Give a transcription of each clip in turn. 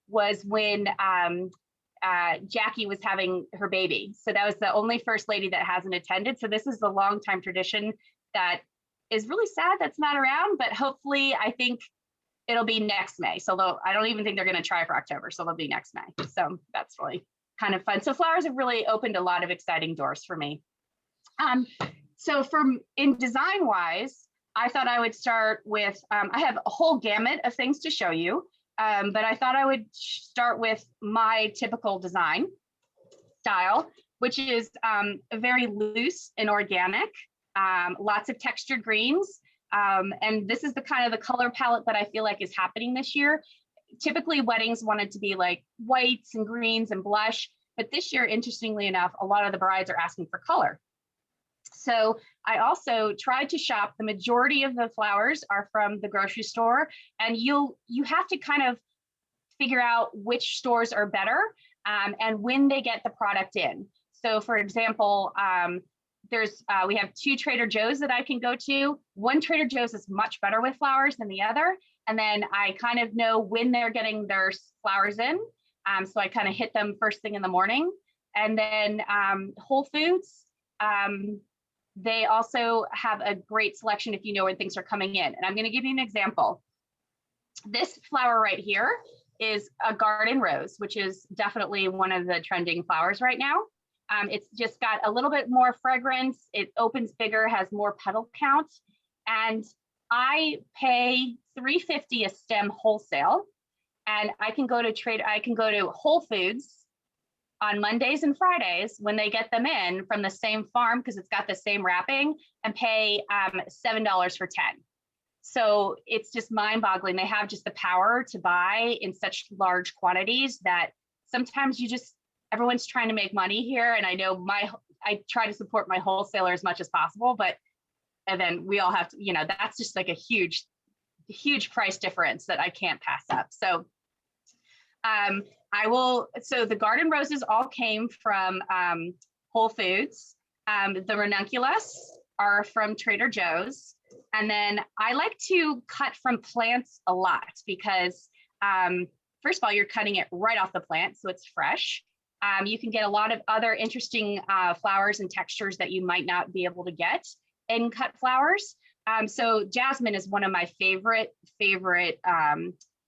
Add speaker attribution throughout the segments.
Speaker 1: was when Jackie was having her baby. So that was the only first lady that hasn't attended. So this is a long time tradition that is really sad that's not around, but hopefully I think it'll be next May. So I don't even think they're going to try for October. So they'll be next May. So that's really kind of fun. So flowers have really opened a lot of exciting doors for me. So in design wise, I thought I would start with, I have a whole gamut of things to show you. But I thought I would start with my typical design style, which is very loose and organic, lots of textured greens. And this is the kind of the color palette that I feel like is happening this year. Typically weddings wanted to be like whites and greens and blush, but this year, interestingly enough, a lot of the brides are asking for color. So I also tried to shop. The majority of the flowers are from the grocery store, and you have to kind of figure out which stores are better and when they get the product in. So for example, we have 2 Trader Joe's that I can go to. One Trader Joe's is much better with flowers than the other. And then I kind of know when they're getting their flowers in. So I kind of hit them first thing in the morning. And then Whole Foods, they also have a great selection if you know when things are coming in. And I'm going to give you an example. This flower right here is a garden rose, which is definitely one of the trending flowers right now. It's just got a little bit more fragrance. It opens bigger, has more petal count. And I pay $3.50 a stem wholesale. And I can go to Whole Foods on Mondays and Fridays when they get them in from the same farm, because it's got the same wrapping, and pay $7 for 10. So it's just mind-boggling. They have just the power to buy in such large quantities that sometimes everyone's trying to make money here. And I know I try to support my wholesaler as much as possible, and then we all have to, that's just like a huge price difference that I can't pass up. So so the garden roses all came from Whole Foods. The ranunculus are from Trader Joe's. And then I like to cut from plants a lot because first of all, you're cutting it right off the plant, so it's fresh. You can get a lot of other interesting flowers and textures that you might not be able to get in cut flowers. So jasmine is one of my favorite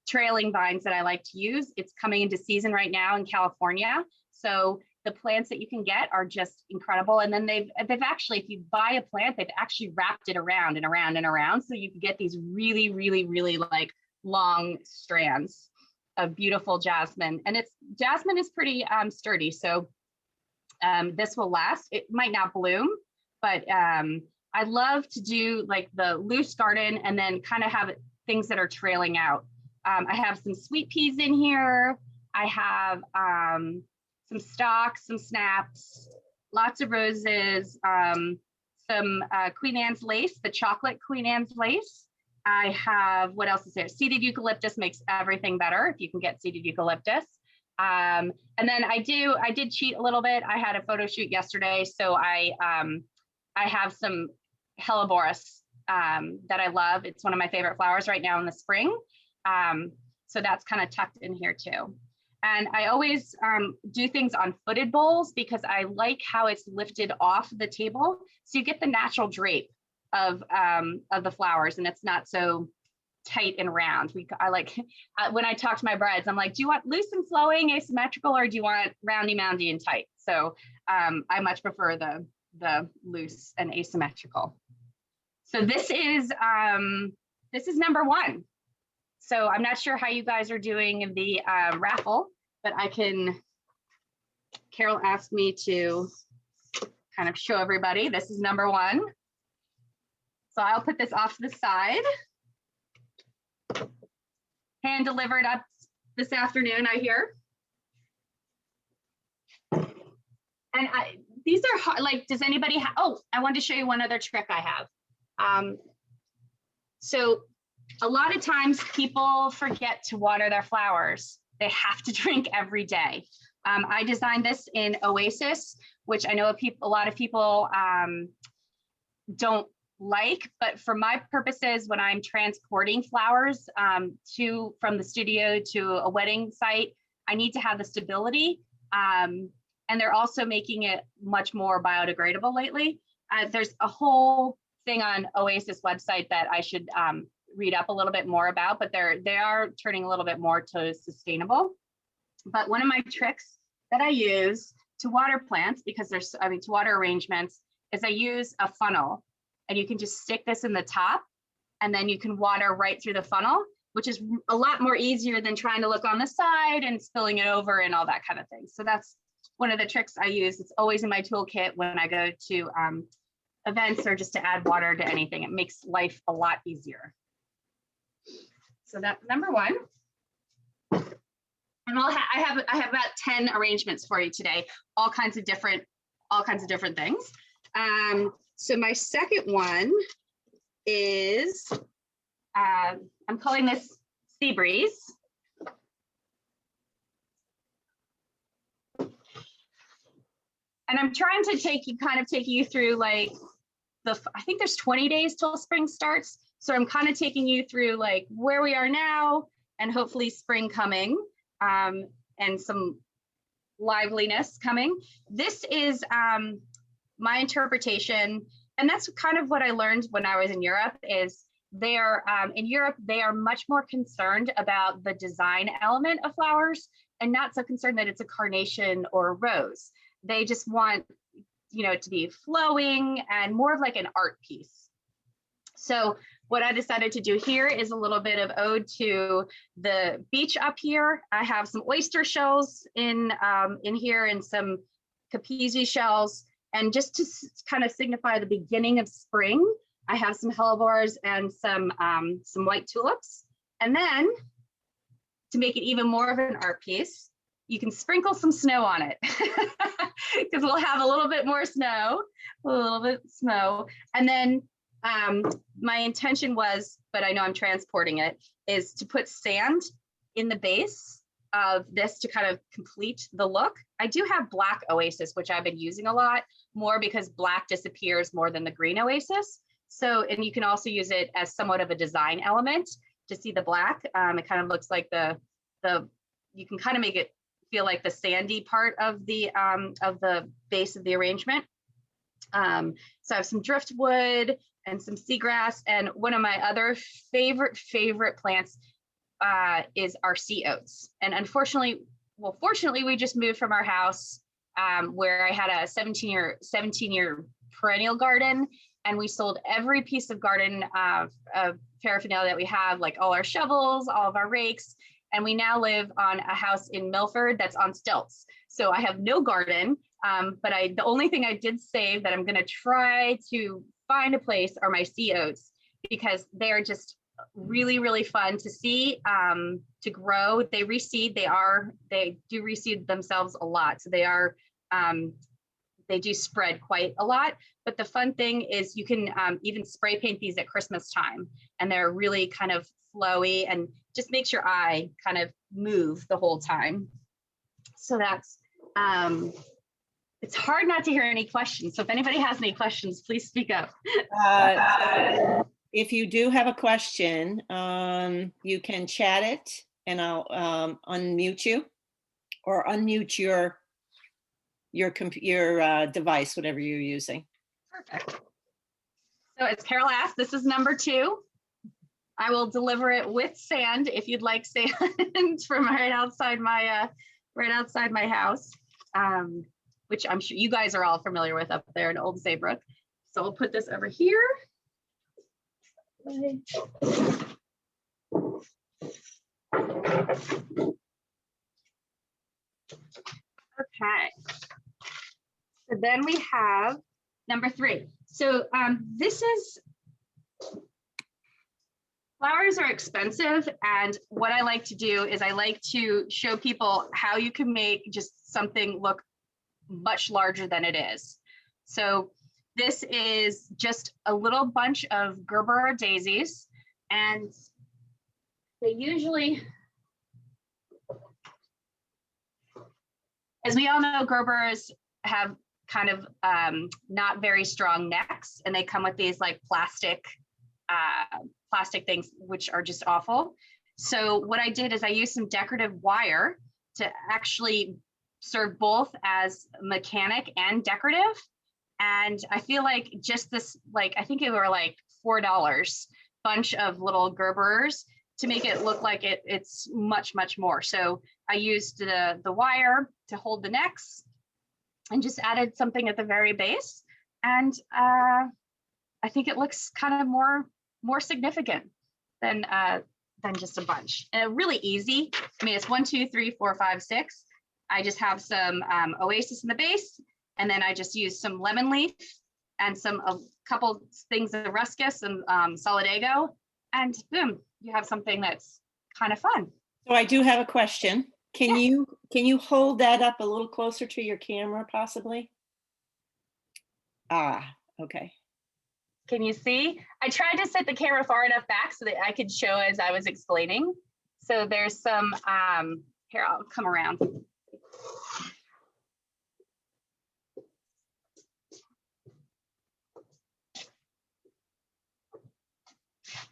Speaker 1: trailing vines that I like to use. It's coming into season right now in California. So the plants that you can get are just incredible. And then they've actually, if you buy a plant, they've actually wrapped it around and around and around. So you can get these really, really, really like long strands of beautiful jasmine. And jasmine is pretty sturdy. So this will last. It might not bloom, but I love to do like the loose garden and then kind of have things that are trailing out. I have some sweet peas in here. I have some stalks, some snaps, lots of roses, some Queen Anne's lace, the chocolate Queen Anne's lace. I have, what else is there? Seeded eucalyptus makes everything better if you can get seeded eucalyptus. And then I did cheat a little bit. I had a photo shoot yesterday, so I have some helleborus that I love. It's one of my favorite flowers right now in the spring. So that's kind of tucked in here too. And I always do things on footed bowls because I like how it's lifted off the table. So you get the natural drape of the flowers and it's not so tight and round. I like, when I talk to my brides, I'm like, do you want loose and flowing, asymmetrical, or do you want roundy, moundy, and tight? So I much prefer the loose and asymmetrical. So this is number 1. So I'm not sure how you guys are doing the raffle, but Carol asked me to kind of show everybody. This is number 1. So I'll put this off to the side. Hand delivered up this afternoon, I hear. And these are hard, like, does anybody have, oh, I wanted to show you one other trick I have. So a lot of times people forget to water their flowers. They have to drink every day. I designed this in Oasis, which I know a lot of people don't like, but for my purposes, when I'm transporting flowers from the studio to a wedding site, I need to have the stability. And they're also making it much more biodegradable lately. There's a whole thing on Oasis website that I should read up a little bit more about, but they are turning a little bit more to sustainable. But one of my tricks that I use to water plants, because to water arrangements, is I use a funnel, and you can just stick this in the top, and then you can water right through the funnel, which is a lot more easier than trying to look on the side and spilling it over and all that kind of thing. So that's one of the tricks I use. It's always in my toolkit when I go to events or just to add water to anything. It makes life a lot easier. So that's number one. And I have about 10 arrangements for you today, all kinds of different things. So my second one is, I'm calling this Sea Breeze. And I'm trying to take you through like I think there's 20 days till spring starts. So I'm kind of taking you through like where we are now and hopefully spring coming, and some liveliness coming. This is my interpretation, and that's kind of what I learned when I was in Europe, is in Europe, they are much more concerned about the design element of flowers and not so concerned that it's a carnation or a rose. They just want, to be flowing and more of like an art piece. So what I decided to do here is a little bit of ode to the beach up here. I have some oyster shells in here and some capizzi shells. And just to kind of signify the beginning of spring, I have some hellebores and some white tulips. And then to make it even more of an art piece, you can sprinkle some snow on it because we'll have a little bit more snow, And then my intention was, but I know I'm transporting it, is to put sand in the base of this to kind of complete the look. I do have black Oasis, which I've been using a lot more because black disappears more than the green Oasis. So, and you can also use it as somewhat of a design element to see the black. It kind of looks like you can kind of make it feel like the sandy part of the base of the arrangement. So I have some driftwood and some seagrass, and one of my other favorite plants is our sea oats. And fortunately, we just moved from our house where I had a 17-year perennial garden, and we sold every piece of garden paraphernalia that we have, like all our shovels, all of our rakes. And we now live on a house in Milford that's on stilts. So I have no garden, but the only thing I did save that I'm gonna try to find a place are my sea oats, because they're just really, really fun to see, to grow. They reseed, they do reseed themselves a lot. So they do spread quite a lot. But the fun thing is you can even spray paint these at Christmas time, and they're really kind of flowy and just makes your eye kind of move the whole time. So that's, it's hard not to hear any questions. So if anybody has any questions, please speak up.
Speaker 2: If you do have a question, you can chat it and I'll unmute you, or unmute your device, whatever you're using.
Speaker 1: Perfect. So as Carol asked, this is number 2. I will deliver it with sand if you'd like sand from right outside my house, which I'm sure you guys are all familiar with up there in Old Saybrook. So we'll put this over here. Okay. So then we have number 3. So this is, flowers are expensive, and what I like to do is I like to show people how you can make just something look much larger than it is. So this is just a little bunch of Gerbera daisies, and they usually, as we all know, Gerberas have kind of not very strong necks, and they come with these like plastic things, which are just awful. So what I did is I used some decorative wire to actually serve both as mechanic and decorative. And I feel like just this, like, I think it were like $4 bunch of little Gerbers to make it look like it's much, much more. So I used the wire to hold the necks and just added something at the very base. And I think it looks kind of more significant than just a bunch. And really easy. I mean, it's 1, 2, 3, 4, 5, 6. I just have some Oasis in the base, and then I just use some lemon leaf and a couple things of Ruscus and Solidago, and boom, you have something that's kind of fun.
Speaker 2: So I do have a question. Can you hold that up a little closer to your camera, possibly? Ah, okay.
Speaker 1: Can you see? I tried to set the camera far enough back so that I could show as I was explaining. So there's some, here, I'll come around.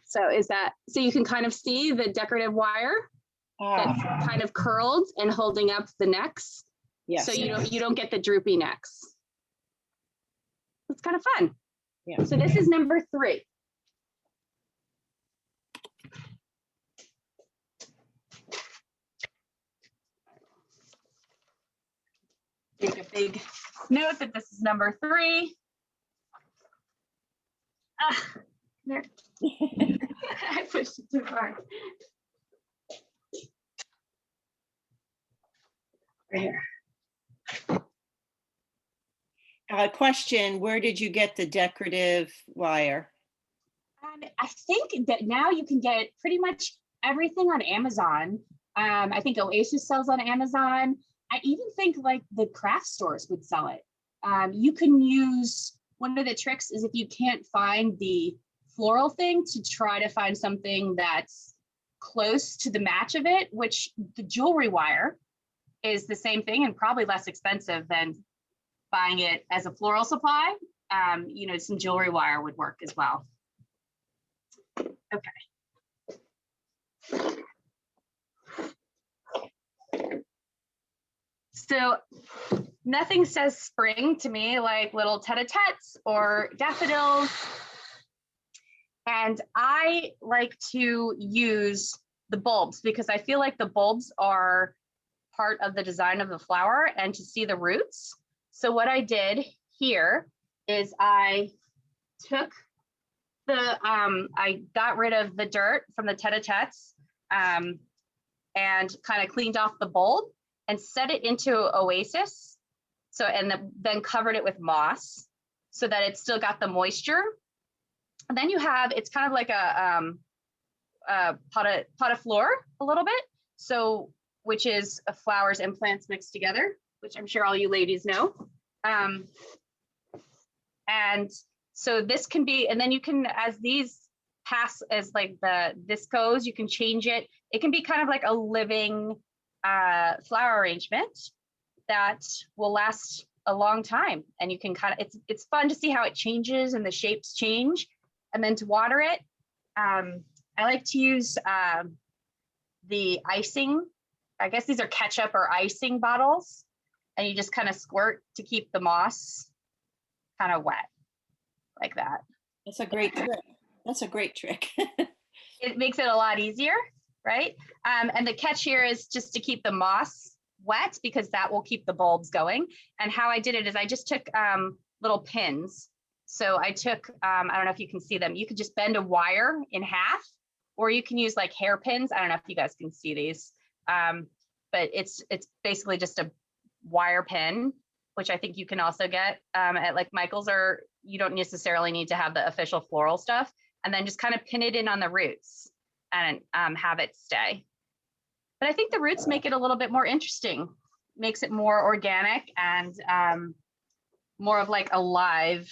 Speaker 1: So so you can kind of see the decorative wire that's kind of curled and holding up the necks.
Speaker 2: Yes.
Speaker 1: So you don't get the droopy necks. It's kind of fun.
Speaker 2: Yeah.
Speaker 1: So this is number 3. Make a big note that this is number 3. There. I pushed it too far. Right here.
Speaker 2: Question, where did you get the decorative wire?
Speaker 1: I think that now you can get pretty much everything on Amazon. I think Oasis sells on Amazon. I even think like the craft stores would sell it. You can use, one of the tricks is if you can't find the floral thing, to try to find something that's close to the match of it, which the jewelry wire is the same thing and probably less expensive than buying it as a floral supply. Some jewelry wire would work as well. Okay. So nothing says spring to me like little tete-a-tetes or daffodils. And I like to use the bulbs because I feel like the bulbs are part of the design of the flower and to see the roots. So what I did here is I took I got rid of the dirt from the tete-a-tetes and kind of cleaned off the bulb and set it into Oasis. So, and then covered it with moss so that it's still got the moisture. And then you have, it's kind of like a pot of fleur a little bit. So, which is flowers and plants mixed together, which I'm sure all you ladies know. And so this can be, and then you can, as these pass, as like this goes, you can change it. It can be kind of like a living flower arrangement that will last a long time. And you can kind of, it's fun to see how it changes and the shapes change. And then to water it, I like to use the icing. I guess these are ketchup or icing bottles. And you just kind of squirt to keep the moss kind of wet like that.
Speaker 2: That's a great trick. That's a great trick.
Speaker 1: It makes it a lot easier, right? And the catch here is just to keep the moss wet because that will keep the bulbs going. And how I did it is I just took little pins. So I took, I don't know if you can see them. You could just bend a wire in half, or you can use like hairpins. I don't know if you guys can see these, but it's basically just a wire pin, which I think you can also get at like Michael's, or you don't necessarily need to have the official floral stuff, and then just kind of pin it in on the roots and have it stay. But I think the roots make it a little bit more interesting, makes it more organic and more of like a live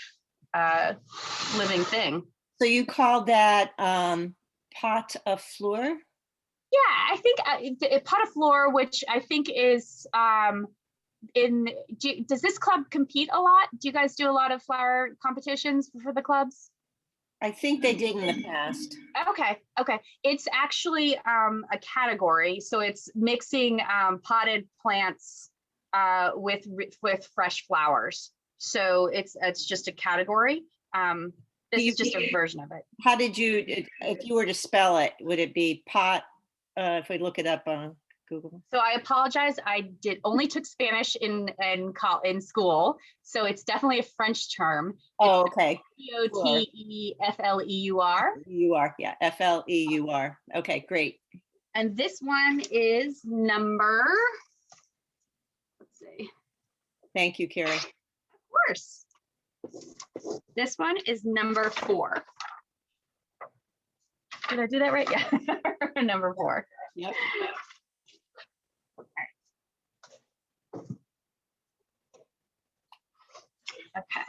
Speaker 1: living thing.
Speaker 2: So you call that pot of fleur?
Speaker 1: Yeah, I think a pot of fleur, which I think is does this club compete a lot? Do you guys do a lot of flower competitions for the clubs?
Speaker 2: I think they did in the past.
Speaker 1: Okay, okay. It's actually a category, so it's mixing potted plants with fresh flowers. So it's just a category. This is just a version of it.
Speaker 2: How did you, if you were to spell it, would it be pot? If we look it up on Google.
Speaker 1: So I apologize. I only took Spanish in school, so it's definitely a French term.
Speaker 2: Oh, okay.
Speaker 1: Pottefleur.
Speaker 2: You are, yeah, Fleur. Okay, great.
Speaker 1: And this one is number. Let's see.
Speaker 2: Thank you, Carrie.
Speaker 1: Of course. This one is number 4. Did I do that right? Yeah, number 4.
Speaker 2: Yep.
Speaker 1: Okay.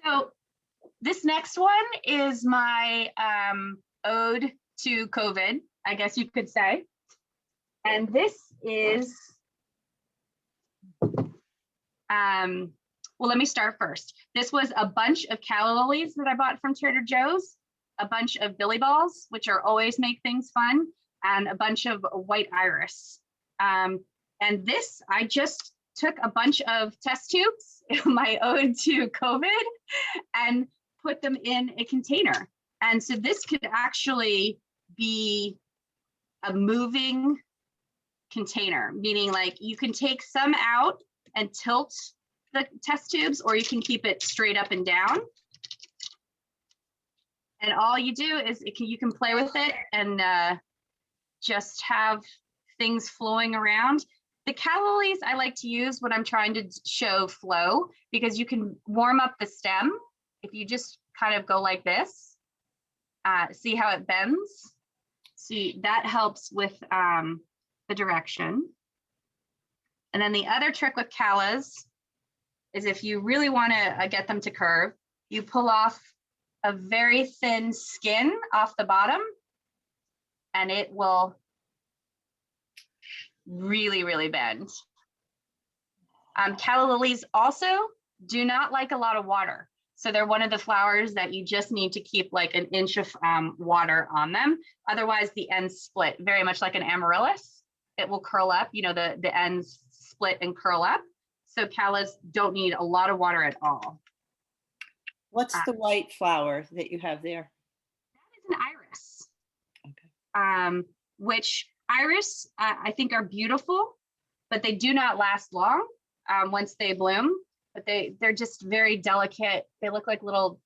Speaker 1: So this next one is my ode to COVID, I guess you could say. And this is, well, let me start first. This was a bunch of calla lilies that I bought from Trader Joe's, a bunch of billy balls, which are always make things fun, and a bunch of white iris. And this, I just took a bunch of test tubes, my ode to COVID, and put them in a container. And so this could actually be a moving container, meaning like you can take some out and tilt the test tubes, or you can keep it straight up and down. And all you do is you can play with it and just have things flowing around. The calla lilies I like to use when I'm trying to show flow, because you can warm up the stem. If you just kind of go like this, see how it bends? See, that helps with the direction. And then the other trick with callas is if you really want to get them to curve, you pull off a very thin skin off the bottom, and it will really, really bend. Calla lilies also do not like a lot of water. So they're one of the flowers that you just need to keep like an inch of water on them. Otherwise the ends split, very much like an amaryllis. It will curl up, you know, the ends split and curl up. So callas don't need a lot of water at all.
Speaker 2: What's the white flower that you have there?
Speaker 1: That is an iris. Okay. Which iris I think are beautiful, but they do not last long once they bloom. But they're just very delicate. They look like little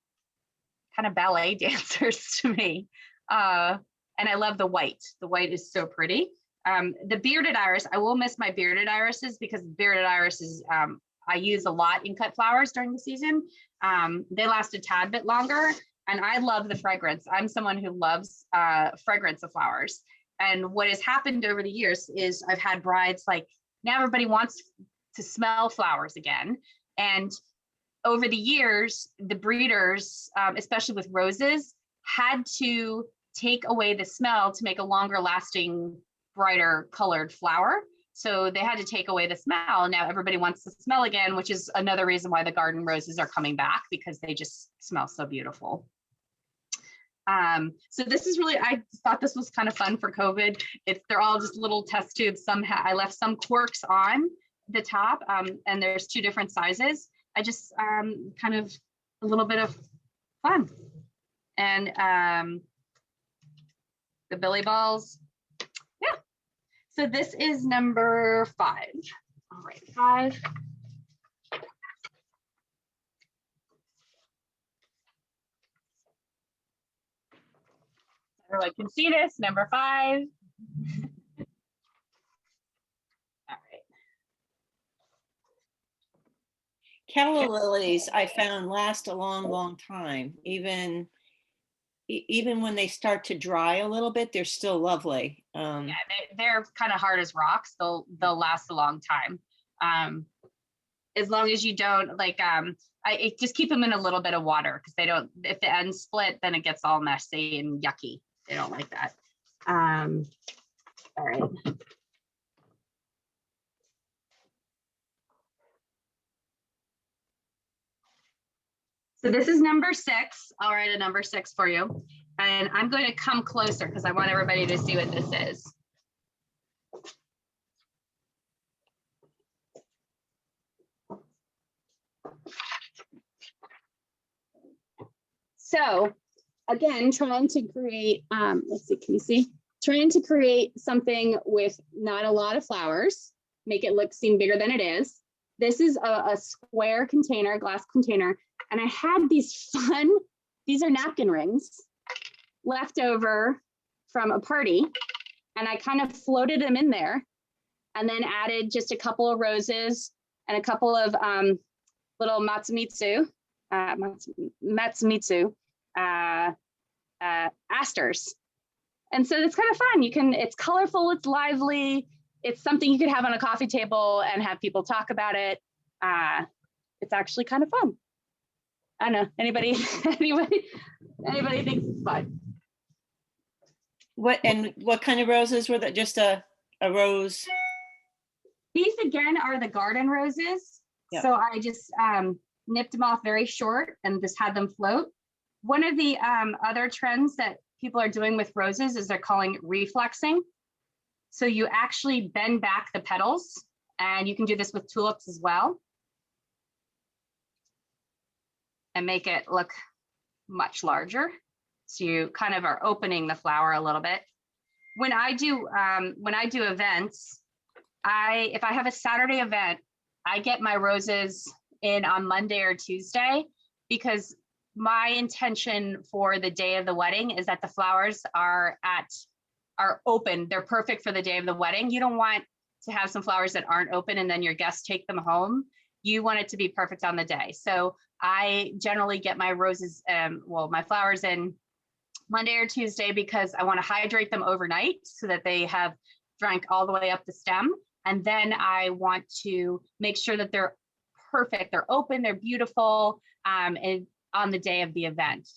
Speaker 1: kind of ballet dancers to me. And I love the white. The white is so pretty. The bearded iris, I will miss my bearded irises, because bearded irises I use a lot in cut flowers during the season. They last a tad bit longer, and I love the fragrance. I'm someone who loves fragrance of flowers. And what has happened over the years is I've had brides like, now everybody wants to smell flowers again. And over the years, the breeders, especially with roses, had to take away the smell to make a longer lasting, brighter colored flower. So they had to take away the smell. Now everybody wants to smell again, which is another reason why the garden roses are coming back, because they just smell so beautiful. So this is really, I thought this was kind of fun for COVID. They're all just little test tubes. I left some corks on the top, and there's 2 different sizes. I just kind of a little bit of fun. And the billy balls. Yeah. So this is number 5. All right, 5. Everyone can see this, number 5. All right.
Speaker 2: Calla lilies I found last a long, long time. Even when they start to dry a little bit, they're still lovely.
Speaker 1: Yeah, they're kind of hard as rocks. They'll last a long time. As long as you don't like, just keep them in a little bit of water, because they don't, if the ends split, then it gets all messy and yucky. They don't like that. All right. So this is number 6. I'll write a number 6 for you. And I'm going to come closer because I want everybody to see what this is. So again, trying to create, let's see, can you see? Trying to create something with not a lot of flowers, make it seem bigger than it is. This is a square container, glass container. And I had these these are napkin rings left over from a party. And I kind of floated them in there and then added just a couple of roses and a couple of little Matsumitsu asters. And so it's kind of fun. It's colorful, it's lively. It's something you could have on a coffee table and have people talk about it. It's actually kind of fun. I don't know, anybody thinks it's fun?
Speaker 2: What kind of roses were that? Just a rose?
Speaker 1: These again are the garden roses. Yep. So I just nipped them off very short and just had them float. One of the other trends that people are doing with roses is they're calling reflexing. So you actually bend back the petals, and you can do this with tulips as well, and make it look much larger. So you kind of are opening the flower a little bit. When I do events, if I have a Saturday event, I get my roses in on Monday or Tuesday, because my intention for the day of the wedding is that the flowers are open. They're perfect for the day of the wedding. You don't want to have some flowers that aren't open and then your guests take them home. You want it to be perfect on the day. So I generally get my roses, my flowers in Monday or Tuesday, because I want to hydrate them overnight so that they have drank all the way up the stem. And then I want to make sure that they're perfect. They're open, they're beautiful, and on the day of the event.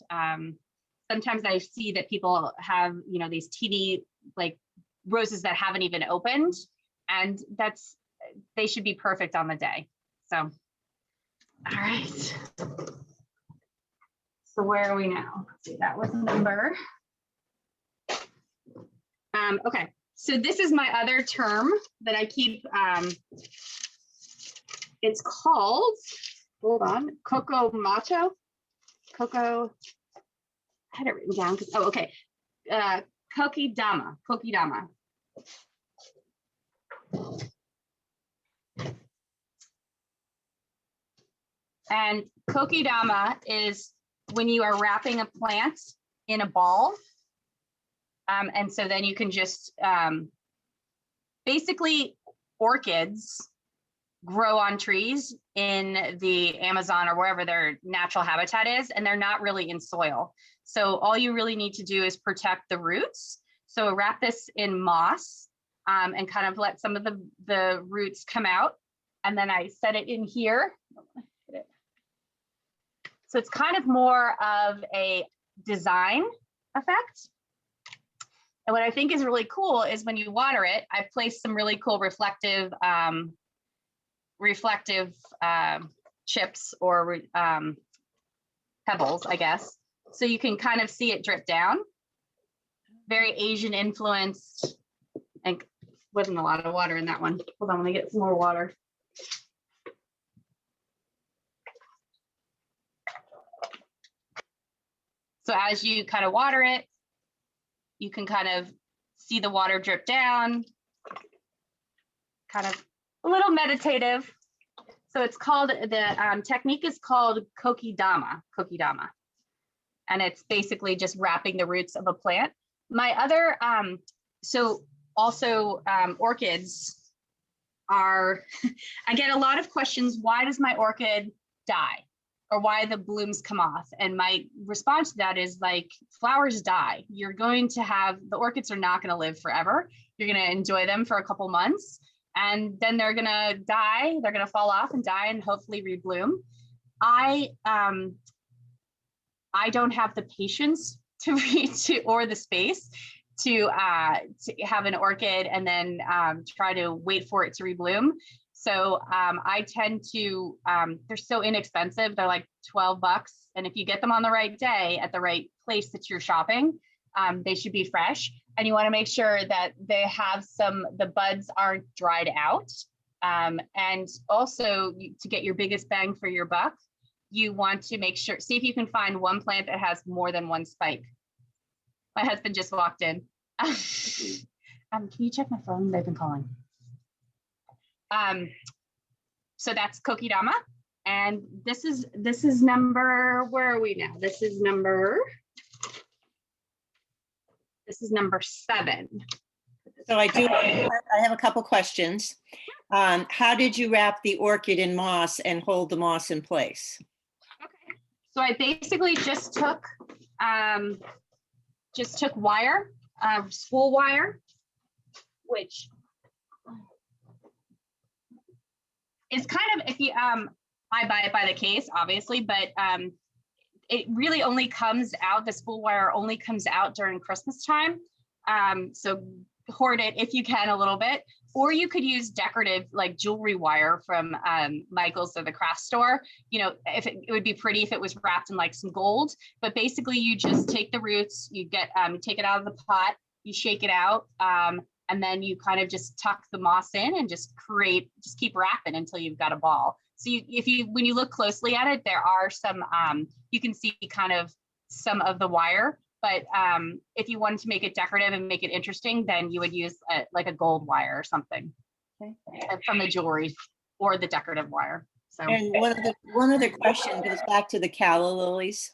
Speaker 1: Sometimes I see that people have, these teeny like roses that haven't even opened, and they should be perfect on the day. So, all right. So where are we now? Let's see, that was a number. Okay, so this is my other term that I keep, it's called, hold on, Coco Macho. Coco, I had it written down. Okay. Kokidama. And Kokidama is when you are wrapping a plant in a ball. And so then you can just, basically orchids grow on trees in the Amazon or wherever their natural habitat is, and they're not really in soil. So all you really need to do is protect the roots. So wrap this in moss and kind of let some of the roots come out. And then I set it in here. So it's kind of more of a design effect. And what I think is really cool is when you water it, I placed some really cool reflective chips or pebbles, I guess. So you can kind of see it drip down. Very Asian influenced, and wasn't a lot of water in that one. Hold on, let me get some more water. So as you kind of water it, you can kind of see the water drip down, kind of a little meditative. So it's called, the technique is called Kokidama. And it's basically just wrapping the roots of a plant. My other, orchids are, I get a lot of questions, why does my orchid die? Or why the blooms come off? And my response to that is, like, flowers die. You're going to have, the orchids are not gonna live forever. You're gonna enjoy them for a couple months, and then they're gonna die. They're gonna fall off and die and hopefully rebloom. I don't have the patience or the space to have an orchid and then try to wait for it to rebloom. So I tend to, they're so inexpensive. They're like $12. And if you get them on the right day at the right place that you're shopping, they should be fresh. And you want to make sure that they have the buds aren't dried out. And also to get your biggest bang for your buck, you want to make sure, see if you can find one plant that has more than one spike. My husband just walked in. Can you check my phone? They've been calling. So that's Kokidama. And this is number, where are we now? This is number 7.
Speaker 2: So I have a couple questions. How did you wrap the orchid in moss and hold the moss in place?
Speaker 1: Okay. So I basically just took wire, spool wire, which is kind of, if you I buy it by the case, obviously, but it really only comes out, the spool wire only comes out during Christmas time. So hoard it if you can a little bit, or you could use decorative like jewelry wire from Michael's or the craft store. You know, if it would be pretty if it was wrapped in like some gold, but basically you just take the roots, you get, take it out of the pot, you shake it out, and then you kind of just tuck the moss in and just keep wrapping until you've got a ball. So when you look closely at it, there are some, you can see kind of some of the wire, but if you wanted to make it decorative and make it interesting, then you would use like a gold wire or something, okay, from the jewelry or the decorative wire. So.
Speaker 2: And one other question goes back to the calla lilies.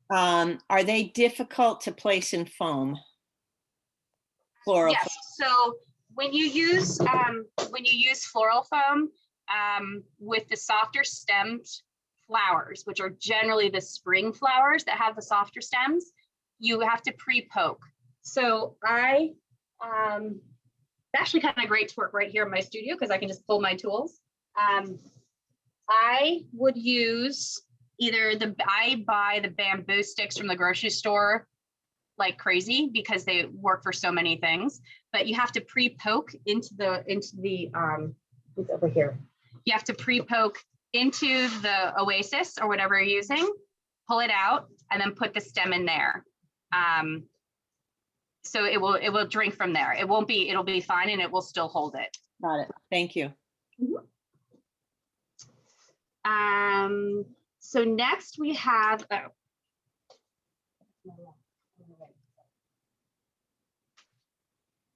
Speaker 2: Are they difficult to place in foam? Floral
Speaker 1: yes. Foam. So when you use floral foam with the softer stemmed flowers, which are generally the spring flowers that have the softer stems, you have to pre-poke. So it's actually kind of great to work right here in my studio because I can just pull my tools. I would use I buy the bamboo sticks from the grocery store like crazy because they work for so many things, but you have to pre-poke into the it's over here. You have to pre-poke into the oasis or whatever you're using, pull it out, and then put the stem in there. So it will drink from there. It'll be fine and it will still hold it.
Speaker 2: Got it. Thank you.
Speaker 1: So next we have,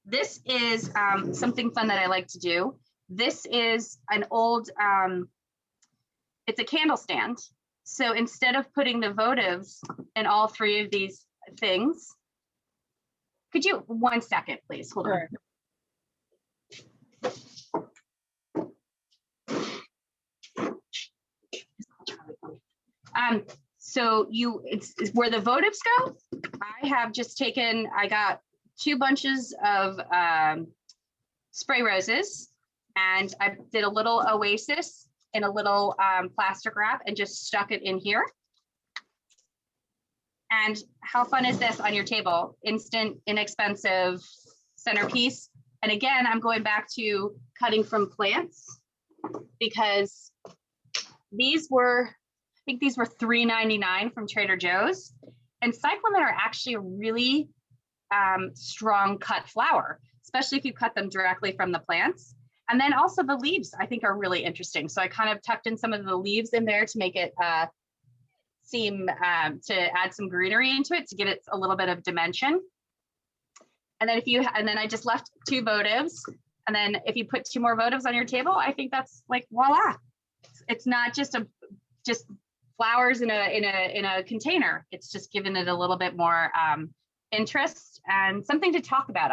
Speaker 1: this is something fun that I like to do. This is an old, it's a candle stand. So instead of putting the votives in all 3 of these things, could you, 1 second, please, hold on. So it's where the votives go. I have just I got 2 bunches of spray roses, and I did a little oasis in a little plastic wrap and just stuck it in here. And how fun is this on your table? Instant, inexpensive centerpiece. And again, I'm going back to cutting from plants because these were, I think these were $3.99 from Trader Joe's. And cyclamen are actually a really strong cut flower, especially if you cut them directly from the plants. And then also the leaves, I think, are really interesting. So I kind of tucked in some of the leaves in there to make it seem, to add some greenery into it, to give it a little bit of dimension. And then I just left 2 votives. And then if you put 2 more votives on your table, I think that's like, voila. It's not just flowers in a container. It's just giving it a little bit more interest and something to talk about.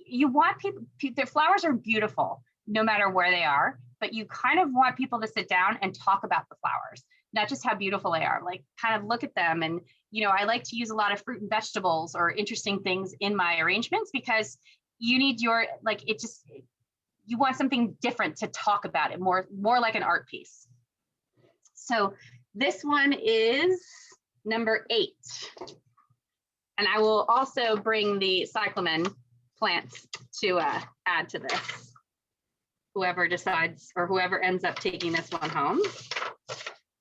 Speaker 1: You want people, their flowers are beautiful no matter where they are, but you kind of want people to sit down and talk about the flowers, not just how beautiful they are, like kind of look at them. And, you know, I like to use a lot of fruit and vegetables or interesting things in my arrangements because you need you want something different to talk about it, more like an art piece. So this one is number 8. And I will also bring the cyclamen plants to add to this. whoever decides or whoever ends up taking this one home.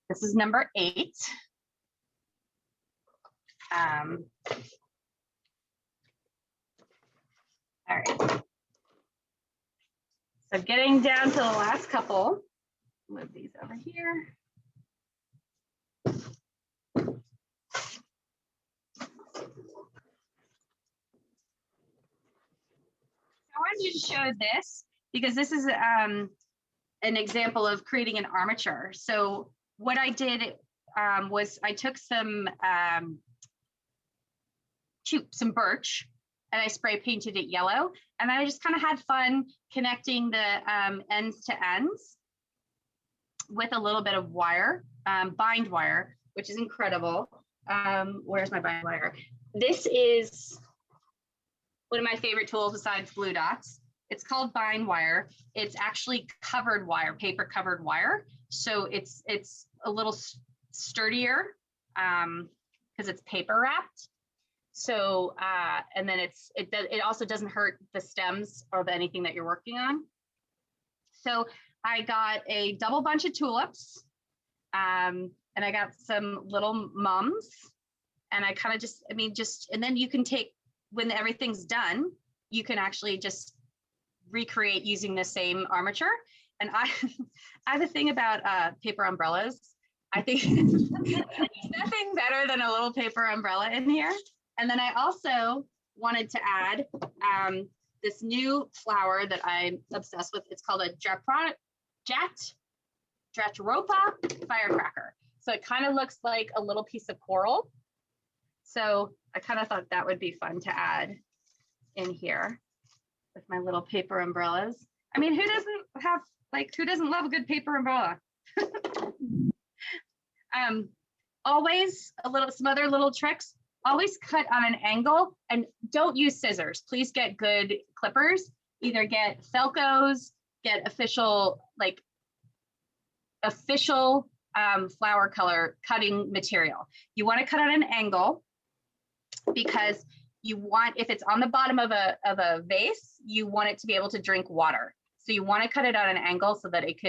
Speaker 1: This is number 8. All right. So getting down to the last couple, move these over here. I wanted to show this because this is an example of creating an armature. So what I did was I took some birch and I spray painted it yellow. And I just kind of had fun connecting the ends to ends with a little bit of wire, bind wire, which is incredible. Where's my bind wire? This is one of my favorite tools besides glue dots. It's called bind wire. It's actually covered wire, paper covered wire. So it's a little sturdier because it's paper wrapped. So and then it also doesn't hurt the stems or anything that you're working on. So I got a double bunch of tulips, and I got some little mums, and I kind of and then you can take, when everything's done, you can actually just recreate using the same armature. And I have a thing about paper umbrellas. I think there's nothing better than a little paper umbrella in here. And then I also wanted to add this new flower that I'm obsessed with. It's called a Jatropha firecracker. So it kind of looks like a little piece of coral. So I kind of thought that would be fun to add in here with my little paper umbrellas. I mean, who doesn't love a good paper umbrella? Always some other little tricks. Always cut on an angle and don't use scissors. Please get good clippers. Either get Felco's, get official flower color cutting material. You want to cut on an angle because you want, if it's on the bottom of a vase, you want it to be able to drink water. So you want to cut it at an angle so that it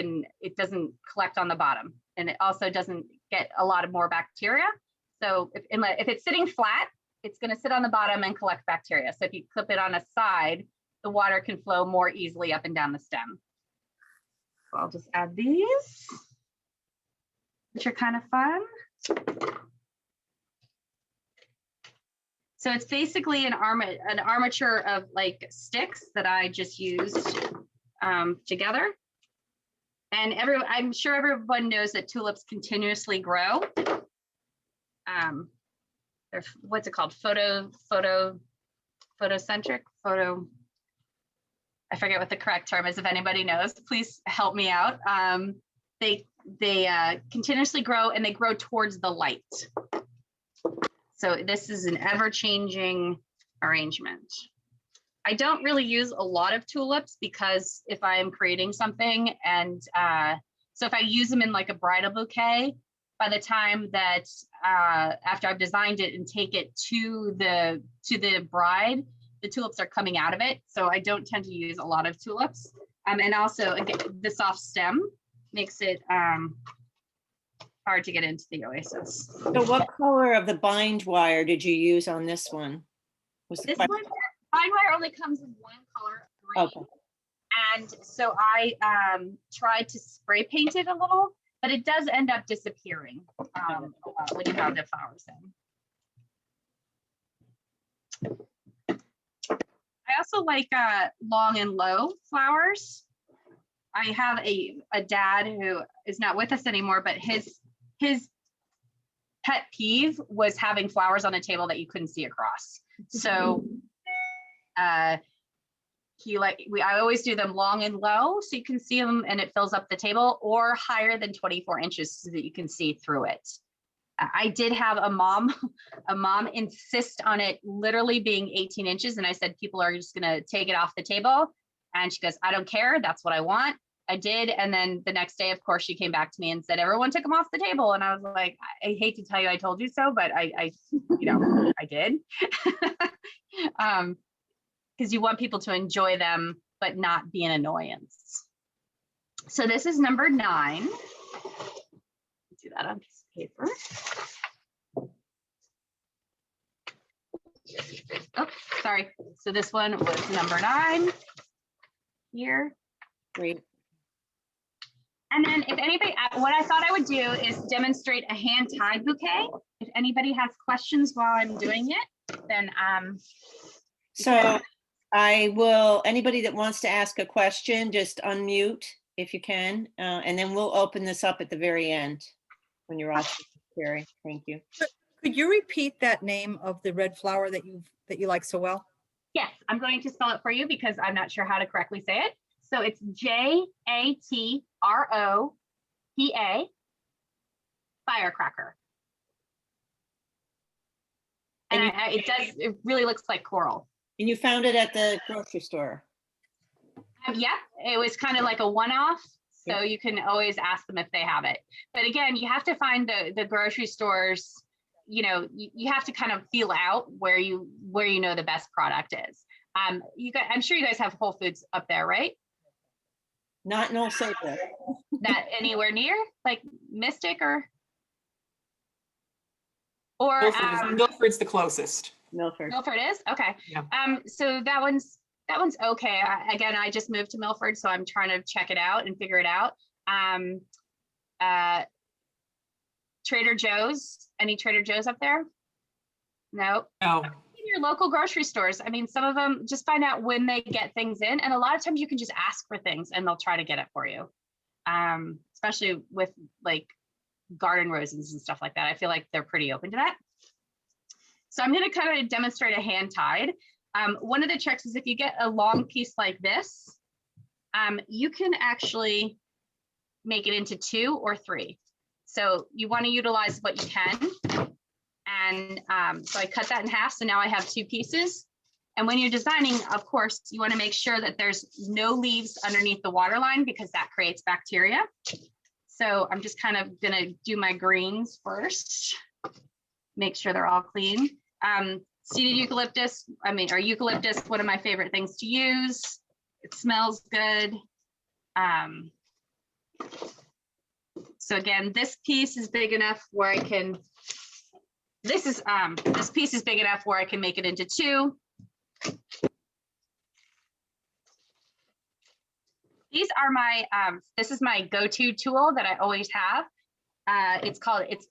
Speaker 1: doesn't collect on the bottom, and it also doesn't get a lot of more bacteria. So if it's sitting flat, it's going to sit on the bottom and collect bacteria. So if you clip it on a side, the water can flow more easily up and down the stem. So I'll just add these, which are kind of fun. So it's basically an armature of like sticks that I just used together. And I'm sure everyone knows that tulips continuously grow. They're, what's it called? Photocentric. I forget what the correct term is. If anybody knows, please help me out. They continuously grow, and they grow towards the light. So this is an ever-changing arrangement. I don't really use a lot of tulips because if I'm creating something, and so if I use them in like a bridal bouquet, by the time that after I've designed it and take it to the bride, the tulips are coming out of it. So I don't tend to use a lot of tulips. And also, again, the soft stem makes it hard to get into the oasis.
Speaker 2: So what color of the bind wire did you use on this one?
Speaker 1: This one, bind wire only comes in one color, green. Okay. And so I tried to spray paint it a little, but it does end up disappearing when you have the flowers in. I also like long and low flowers. I have a dad who is not with us anymore, but his pet peeve was having flowers on a table that you couldn't see across. So I always do them long and low so you can see them and it fills up the table, or higher than 24 inches so that you can see through it. I did have a mom insist on it literally being 18 inches. And I said, people are just going to take it off the table. And she goes, I don't care. That's what I want. I did. And then the next day, of course, she came back to me and said, everyone took them off the table. And I was like, I hate to tell you, I told you so, but I did. Because you want people to enjoy them, but not be an annoyance. So this is number 9. Do that on a piece of paper. Oh, sorry. So this one was number 9 here.
Speaker 2: Great.
Speaker 1: And then if anybody, what I thought I would do is demonstrate a hand-tied bouquet. If anybody has questions while I'm doing it, then
Speaker 2: So I will, anybody that wants to ask a question, just unmute if you can, and then we'll open this up at the very end when you're off, Carrie. Thank you.
Speaker 3: Could you repeat that name of the red flower that you like so well?
Speaker 1: yes, I'm going to spell it for you because I'm not sure how to correctly say it. So it's Jatropa, firecracker. And it really looks like coral.
Speaker 2: And you found it at the grocery store?
Speaker 1: Yeah, it was kind of like a one-off. So
Speaker 2: Yeah.
Speaker 1: you can always ask them if they have it. But again, you have to find the grocery stores, you know, you have to kind of feel out where you know the best product is. I'm sure you guys have Whole Foods up there, right?
Speaker 2: Not in Old Saybrook.
Speaker 1: Not anywhere near, like Mystic or
Speaker 4: Milford's the closest.
Speaker 2: Milford.
Speaker 1: Milford is? Okay.
Speaker 4: Yeah.
Speaker 1: So that one's okay. Again, I just moved to Milford, so I'm trying to check it out and figure it out. Trader Joe's, any Trader Joe's up there? No.
Speaker 4: No.
Speaker 1: In your local grocery stores, I mean, some of them, just find out when they get things in, and a lot of times you can just ask for things and they'll try to get it for you. Especially with like garden roses and stuff like that. I feel like they're pretty open to that. So I'm going to kind of demonstrate a hand tied. One of the tricks is if you get a long piece like this, you can actually make it into 2 or 3. So you want to utilize what you can. And so I cut that in half. So now I have 2 pieces. And when you're designing, of course, you want to make sure that there's no leaves underneath the water line because that creates bacteria. So I'm just kind of going to do my greens first. Make sure they're all clean. Seeded eucalyptus, or eucalyptus, one of my favorite things to use. It smells good. So again, this piece is big enough where I can, this piece is big enough where I can make it into 2. These are my, this is my go-to tool that I always have. It's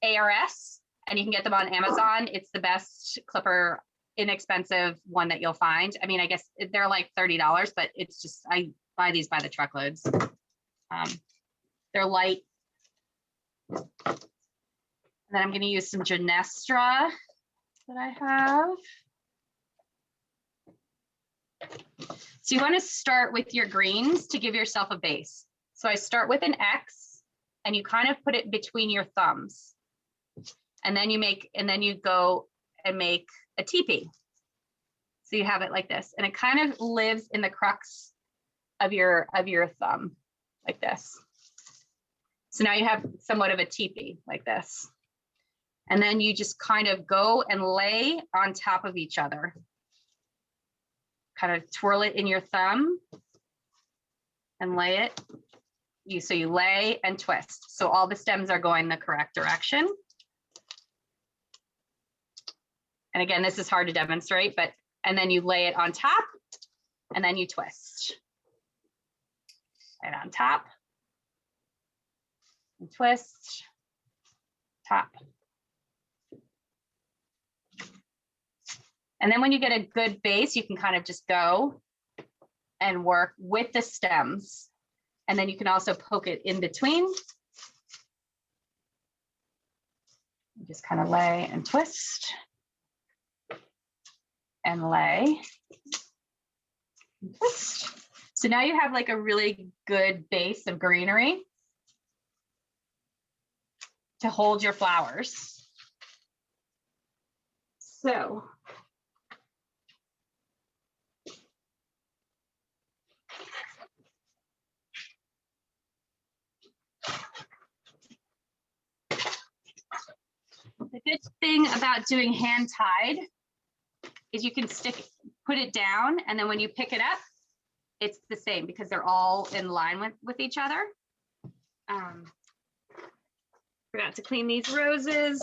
Speaker 1: ARS, and you can get them on Amazon. It's the best clipper, inexpensive one that you'll find. I mean, I guess they're like $30, but it's just, I buy these by the truckloads. They're light. And then I'm going to use some Genestra that I have. So you want to start with your greens to give yourself a base. So I start with an X and you kind of put it between your thumbs. And then you go and make a teepee. So you have it like this, and it kind of lives in the crux of your thumb like this. So now you have somewhat of a teepee like this. And then you just kind of go and lay on top of each other. Kind of twirl it in your thumb and lay it. So you lay and twist. So all the stems are going the correct direction. And again, this is hard to demonstrate, and then you lay it on top and then you twist. Right on top and twist, top. And then when you get a good base, you can kind of just go and work with the stems. And then you can also poke it in between. Just kind of lay and twist. And lay and twist. So now you have like a really good base of greenery to hold your flowers. So the good thing about doing hand tied is you can put it down, and then when you pick it up, it's the same because they're all in line with each other. Forgot to clean these roses.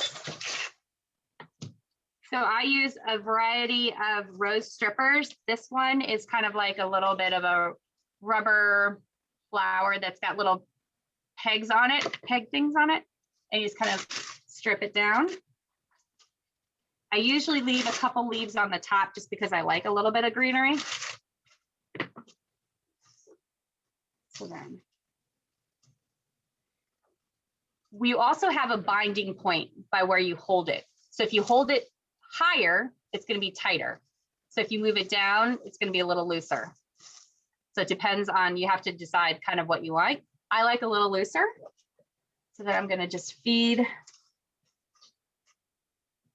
Speaker 1: So I use a variety of rose strippers. This one is kind of like a little bit of a rubber flower that's got little pegs on it, peg things on it, and you just kind of strip it down. I usually leave a couple leaves on the top just because I like a little bit of greenery. So then we also have a binding point by where you hold it. So if you hold it higher, it's going to be tighter. So if you move it down, it's going to be a little looser. So it depends on, you have to decide kind of what you like. I like a little looser. So then I'm going to just feed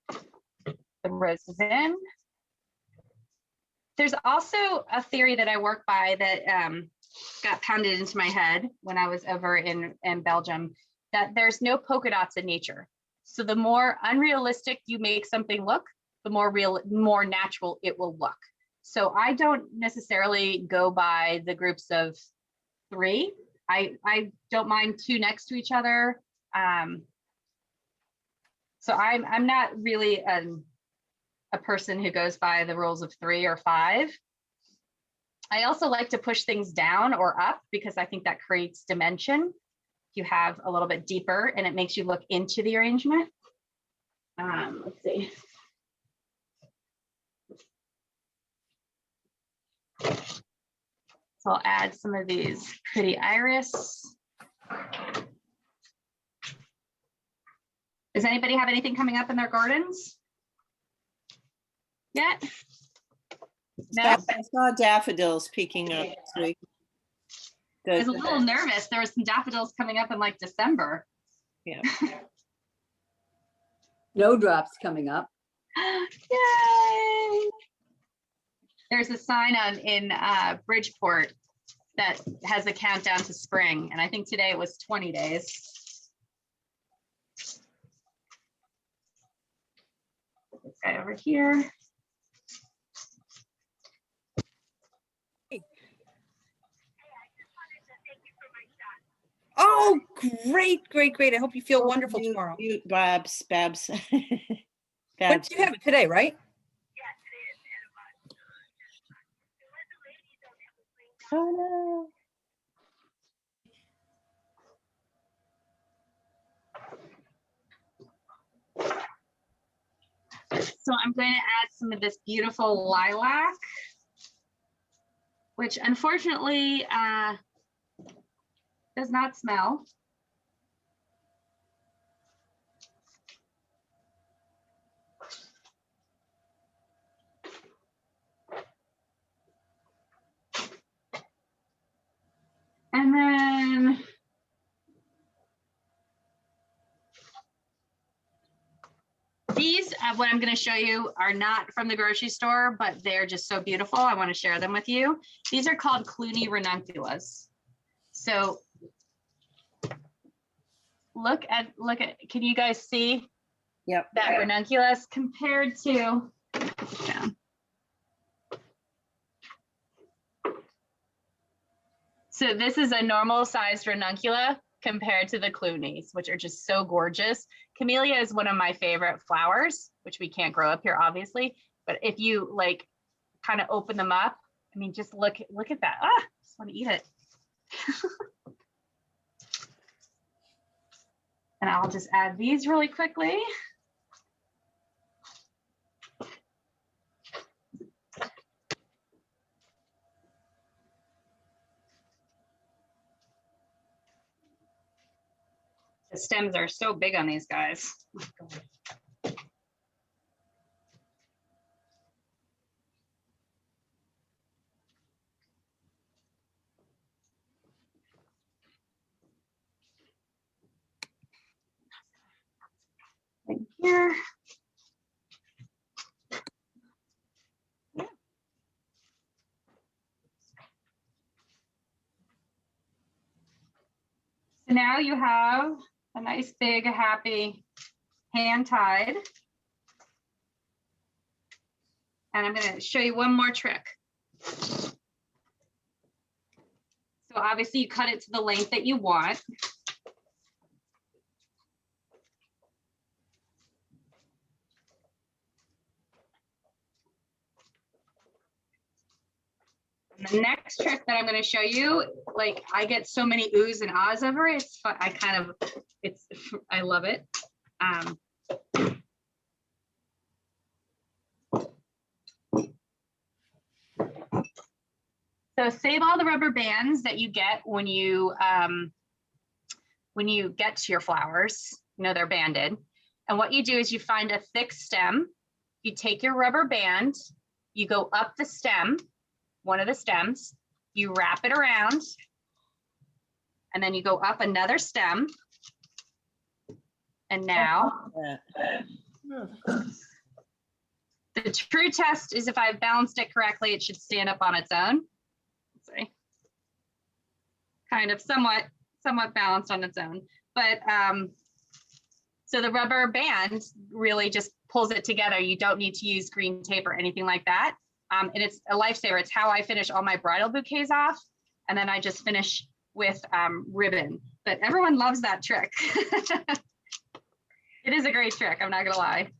Speaker 1: the roses in. There's also a theory that I work by that got pounded into my head when I was over in Belgium, that there's no polka dots in nature. So the more unrealistic you make something look, the more natural it will look. So I don't necessarily go by the groups of 3. I don't mind 2 next to each other. So I'm not really a person who goes by the rules of 3 or 5. I also like to push things down or up because I think that creates dimension. You have a little bit deeper and it makes you look into the arrangement. Let's see. So I'll add some of these pretty iris. Does anybody have anything coming up in their gardens yet? No?
Speaker 2: I saw daffodils peeking up this week.
Speaker 1: I was a little nervous. There were some daffodils coming up in like December.
Speaker 2: Yeah.
Speaker 5: Snowdrops coming up.
Speaker 1: Yay! There's a sign in Bridgeport that has a countdown to spring, and I think today it was 20 days. Put this guy over here.
Speaker 3: Oh, great, great, great. I hope you feel wonderful tomorrow.
Speaker 2: Babs.
Speaker 3: But you have it today, right?
Speaker 2: Oh no.
Speaker 1: So I'm going to add some of this beautiful lilac, which unfortunately does not smell. And then these, what I'm going to show you, are not from the grocery store, but they're just so beautiful. I want to share them with you. These are called Cluny ranunculus. So look at, can you guys see?
Speaker 2: Yep.
Speaker 1: That ranunculus compared to, so this is a normal sized ranuncula compared to the Clunies, which are just so gorgeous. Camellia is one of my favorite flowers, which we can't grow up here, obviously. But if you like kind of open them up, I mean, just look at that. Ah, just want to eat it. And I'll just add these really quickly. The stems are so big on these guys. Right here. So now you have a nice big happy hand tied. And I'm going to show you one more trick. So obviously you cut it to the length that you want. And the next trick that I'm going to show you, like I get so many oohs and ahs over it. It's fun. I love it. So save all the rubber bands that you get when you get to your flowers. You know, they're banded. And what you do is you find a thick stem. You take your rubber band, you go up the stem, one of the stems, you wrap it around, and then you go up another stem. And now, the true test is if I've balanced it correctly, it should stand up on its own. Let's see. Kind of somewhat balanced on its own. But so the rubber band really just pulls it together. You don't need to use green tape or anything like that. And it's a lifesaver. It's how I finish all my bridal bouquets off. And then I just finish with ribbon. But everyone loves that trick. It is a great trick, I'm not gonna lie.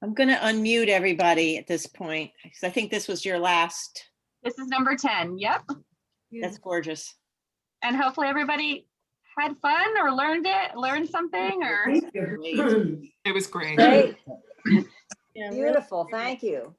Speaker 2: I'm going to unmute everybody at this point because I think this was your last.
Speaker 1: This is number 10, yep.
Speaker 2: That's gorgeous.
Speaker 1: And hopefully everybody had fun or learned something or.
Speaker 4: It was great.
Speaker 5: Great,
Speaker 2: Yeah,
Speaker 5: beautiful, thank you.